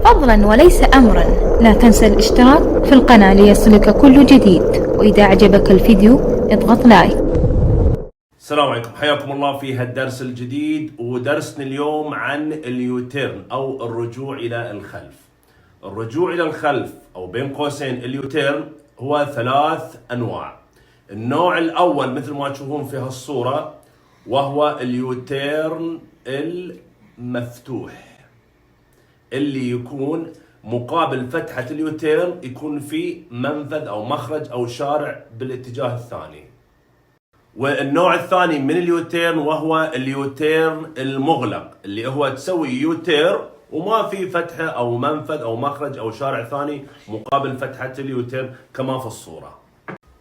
فضلا وليس أمرا، لا تنسى الاشتراك في القناة ليصلك كل جديد، وإذا أعجبك الفيديو اضغط لايك. السلام عليكم، حياكم الله في هالدرس الجديد. ودرسنا اليوم عن اليوتيرن أو الرجوع إلى الخلف. الرجوع إلى الخلف أو بين قوسين اليوتيرن هو 3 أنواع. النوع الأول مثل ما تشوفون في هالصورة وهو اليوتيرن المفتوح، اللي يكون مقابل فتحة اليوتيرن يكون في منفذ أو مخرج أو شارع بالاتجاه الثاني. والنوع الثاني من اليوتيرن وهو اليوتيرن المغلق، اللي هو تسوي يوتيرن وما في فتحة أو منفذ أو مخرج أو شارع ثاني مقابل فتحة اليوتيرن كما في الصورة.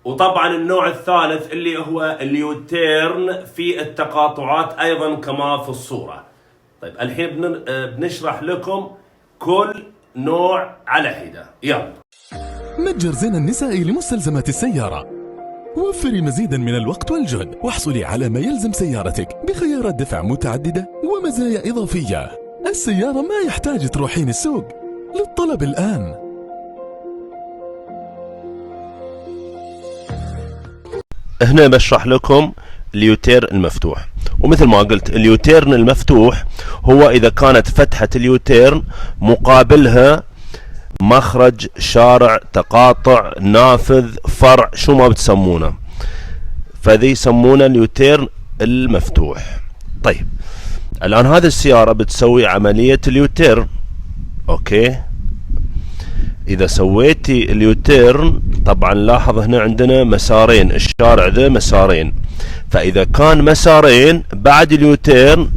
وطبعا النوع الثالث اللي هو اليوتيرن في التقاطعات أيضا كما في الصورة. طيب الحين بنشرح لكم كل نوع على حدة. يلا. متجر زين النساء لمستلزمات السيارة. وفري مزيدا من الوقت والجهد واحصلي على ما يلزم سيارتك بخيارات دفع متعددة ومزايا إضافية. السيارة ما يحتاج تروحين السوق. للطلب الآن. هنا بشرح لكم اليوتيرن المفتوح. ومثل ما قلت اليوتيرن المفتوح هو إذا كانت فتحة اليوتيرن مقابلها مخرج، شارع، تقاطع، نافذ، فرع، شو ما بتسمونه، فذي يسمونه اليوتيرن المفتوح. طيب الآن هذه السيارة بتسوي عملية اليوتيرن. أوكي، إذا سويتي اليوتيرن طبعا لاحظ هنا عندنا مسارين، الشارع ذا مسارين، فإذا كان مسارين بعد اليوتيرن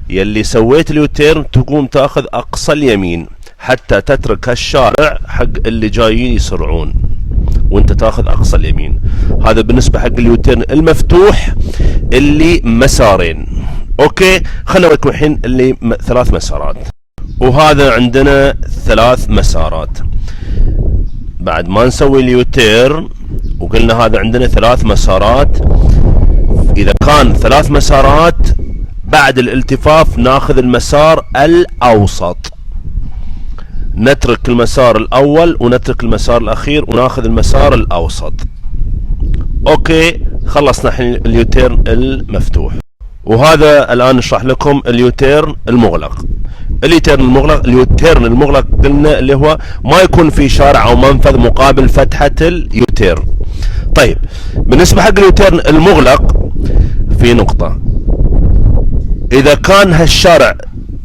يلي سويت اليوتيرن تقوم تاخذ أقصى اليمين حتى تترك هالشارع حق اللي جايين يسرعون، وانت تاخذ أقصى اليمين. هذا بالنسبة حق اليوتيرن المفتوح اللي مسارين. أوكي، خلنا نوريكم الحين اللي 3 مسارات. وهذا عندنا 3 مسارات. بعد ما نسوي اليوتيرن وقلنا هذا عندنا 3 مسارات. إذا كان 3 مسارات بعد الالتفاف ناخذ المسار الأوسط، نترك المسار الأول ونترك المسار الأخير وناخذ المسار الأوسط. أوكي، خلصنا الحين اليوتيرن المفتوح. وهذا الآن نشرح لكم اليوتيرن المغلق. اليوتيرن المغلق قلنا اللي هو ما يكون في شارع أو منفذ مقابل فتحة اليوتيرن. طيب بالنسبة حق اليوتيرن المغلق في نقطة، إذا كان هالشارع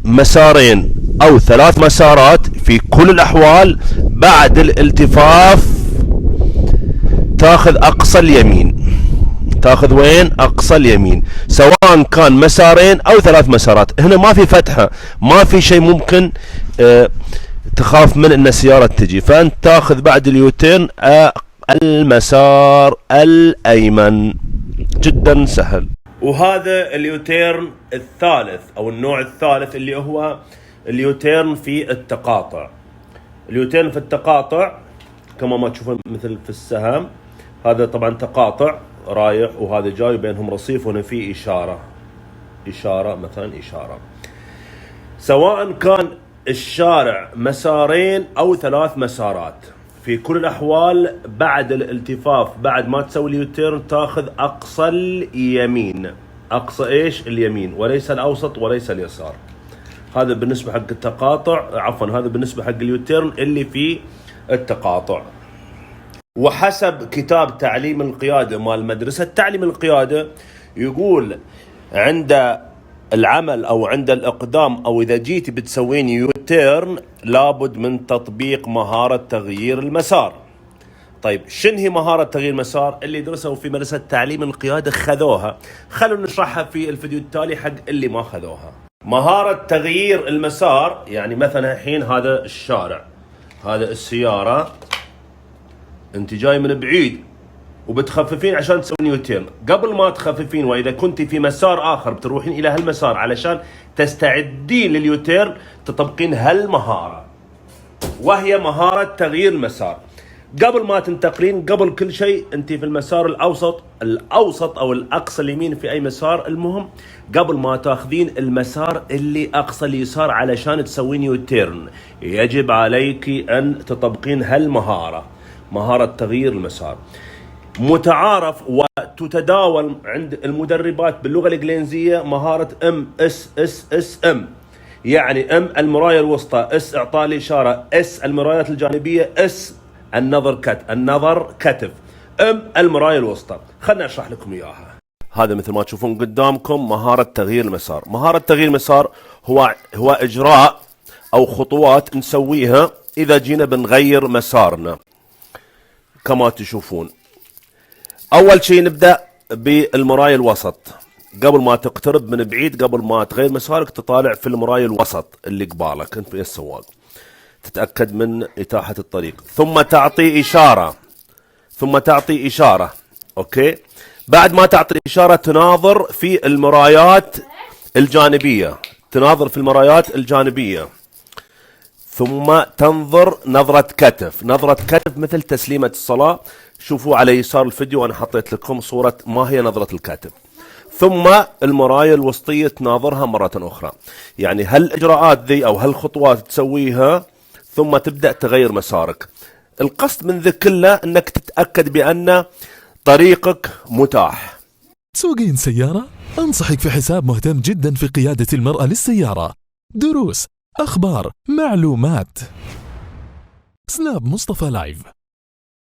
مسارين أو 3 مسارات في كل الأحوال بعد الالتفاف تاخذ أقصى اليمين. تاخذ وين؟ أقصى اليمين، سواء كان مسارين أو 3 مسارات. هنا ما في فتحة، ما في شيء ممكن تخاف من أن السيارة تجي، فأنت تاخذ بعد اليوتيرن المسار الأيمن. جدا سهل. وهذا اليوتيرن الثالث أو النوع الثالث اللي هو اليوتيرن في التقاطع. اليوتيرن في التقاطع كما ما تشوفون مثل في السهم، هذا طبعا تقاطع رايح وهذا جاي بينهم رصيف، وهنا في إشارة مثلا إشارة. سواء كان الشارع مسارين أو 3 مسارات، في كل الأحوال بعد الالتفاف بعد ما تسوي اليوتيرن تاخذ أقصى اليمين. أقصى إيش؟ اليمين، وليس الأوسط وليس اليسار. هذا بالنسبة حق التقاطع، عفوا هذا بالنسبة حق اليوتيرن اللي في التقاطع. وحسب كتاب تعليم القيادة مال مدرسة تعليم القيادة يقول عند العمل أو عند الإقدام أو إذا جيتي بتسوين يوتيرن لابد من تطبيق مهارة تغيير المسار. طيب شنو هي مهارة تغيير المسار؟ اللي درسوا في مدرسة تعليم القيادة خذوها، خلونا نشرحها في الفيديو التالي حق اللي ما خذوها. مهارة تغيير المسار يعني مثلا الحين هذا الشارع، هذا السيارة انت جاي من بعيد وبتخففين عشان تسوين يوتيرن. قبل ما تخففين واذا كنت في مسار اخر بتروحين الى هالمسار علشان تستعدين لليوتيرن تطبقين هالمهارة، وهي مهارة تغيير المسار. قبل ما تنتقلين، قبل كل شيء انت في المسار الاوسط او الاقصى اليمين في اي مسار، المهم قبل ما تاخذين المسار اللي اقصى اليسار علشان تسوين يوتيرن، يجب عليك ان تطبقين هالمهارة، مهارة تغيير المسار. متعارف وتتداول عند المدربات باللغة الإنجليزية مهارة MSSSM، يعني M المراية الوسطى، S إعطاء الإشارة، S المرايات الجانبية، S النظر كتف، M المراية الوسطى. خلنا أشرح لكم إياها. هذا مثل ما تشوفون قدامكم مهارة تغيير المسار. مهارة تغيير المسار هو إجراء أو خطوات نسويها إذا جينا بنغير مسارنا كما تشوفون. أول شيء نبدأ بالمراية الوسط. قبل ما تقترب من بعيد، قبل ما تغير مسارك، تطالع في المراية الوسط اللي قبالك انت في السواق، تتأكد من إتاحة الطريق، ثم تعطي إشارة. أوكي، بعد ما تعطي إشارة تناظر في المرايات الجانبية، ثم تنظر نظرة كتف مثل تسليمة الصلاة. شوفوا على يسار الفيديو أنا حطيت لكم صورة ما هي نظرة الكتف. ثم المراية الوسطية تناظرها مرة أخرى. يعني هالإجراءات ذي أو هالخطوات تسويها ثم تبدأ تغير مسارك. القصد من ذي كله أنك تتأكد بأن طريقك متاح. تسوقين سيارة؟ أنصحك في حساب مهتم جدا في قيادة المرأة للسيارة. دروس، أخبار، معلومات. سناب مصطفى لايف.